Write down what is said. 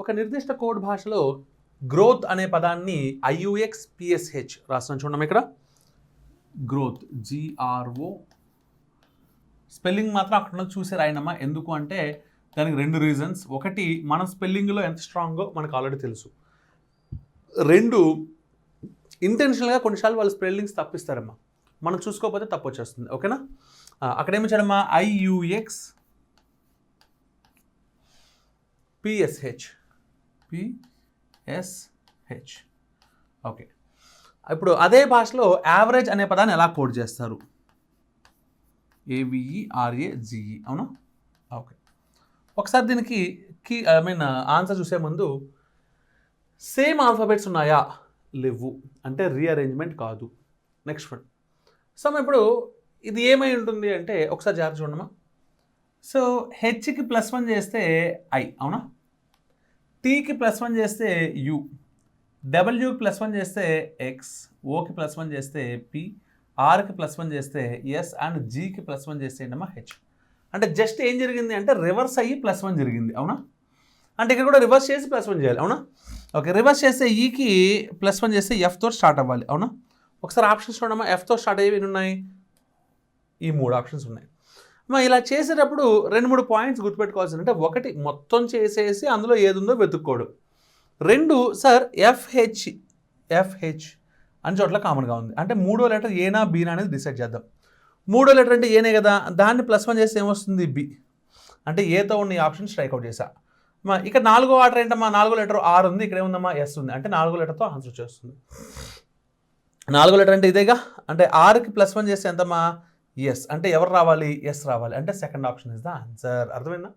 ఒక నిర్దిష్ట కోడ్ భాషలో గ్రోత్ అనే పదాన్ని IUXPSH రాస్తాను చూడడం ఇక్కడ. Growth GRO. స్పెల్లింగ్ మాత్రం అక్కడ చూసి రాయనమ్మా. ఎందుకు అంటే దానికి 2 రీజన్స్. ఒకటి, మన స్పెల్లింగ్లో ఎంత స్ట్రాంగో మనకు ఆల్రెడీ తెలుసు. 2, ఇంటెన్షనల్గా కొన్నిసార్లు వాళ్ళు స్పెల్లింగ్స్ తప్పిస్తారమ్మా. మనం చూసుకోకపోతే తప్పు వచ్చేస్తుంది. ఓకేనా? అక్కడ ఏమి చేయడమ్మా, IUXPSH. ఓకే. ఇప్పుడు అదే భాషలో యావరేజ్ అనే పదాన్ని ఎలా కోడ్ చేస్తారు? AVERAGE. అవునా? ఓకే. ఒకసారి దీనికి ఆన్సర్ చూసే ముందు సేమ్ ఆల్ఫాబెట్స్ ఉన్నాయా? లేవు. అంటే రీఅరేంజ్మెంట్ కాదు. Next one. సో ఇప్పుడు ఇది ఏమై ఉంటుంది అంటే ఒకసారి జాగ్రత్త చూడమ్మా. సో హెచ్కి +1 చేస్తే I. అవునా? టీకి +1 చేస్తే U. డబ్ల్యూకి +1 చేస్తే X. ఓకి +1 చేస్తే P. ఆర్కి +1 చేస్తే S అండ్ జీకి +1 చేస్తే ఏంటమ్మా H. అంటే జస్ట్ ఏం జరిగింది అంటే రివర్స్ అయ్యి +1 జరిగింది. అవునా? అంటే ఇక్కడ కూడా రివర్స్ చేసి +1 చేయాలి. అవునా? ఓకే. రివర్స్ చేస్తే ఈకి +1 చేస్తే Fతో స్టార్ట్ అవ్వాలి. అవునా? ఒకసారి ఆప్షన్స్ చూడమ్మా. Fతో స్టార్ట్ అయ్యేవి ఎన్ని ఉన్నాయి? ఈ 3 ఆప్షన్స్ ఉన్నాయి. ఇలా చేసేటప్పుడు 2-3 పాయింట్స్ గుర్తుపెట్టుకోవాల్సింది అంటే, ఒకటి మొత్తం చేసేసి అందులో ఏది ఉందో వెతుక్కోవడం. 2, సార్ FH అని చోట్ల కామన్గా ఉంది. అంటే 3వ లెటర్ ఏనా బీనా అనేది డిసైడ్ చేద్దాం. 3వ లెటర్ అంటే ఏనే కదా, దాన్ని +1 చేస్తే ఏమొస్తుంది? బి. అంటే ఏతో ఉన్న ఈ ఆప్షన్ స్ట్రైక్అవుట్ చేసా. ఇక్కడ 4వ ఆర్డర్ ఏంటమ్మా? 4వ లెటర్ ఆర్ ఉంది, ఇక్కడ ఏముందమ్మా? ఎస్ ఉంది. అంటే 4వ లెటర్తో ఆన్సర్ వచ్చేస్తుంది. 4వ లెటర్ అంటే ఇదేగా. అంటే ఆర్కి +1 చేస్తే ఎంతమ్మా? ఎస్. అంటే ఎవరు రావాలి? ఎస్ రావాలి. అంటే second option is the answer. అర్థమైందా?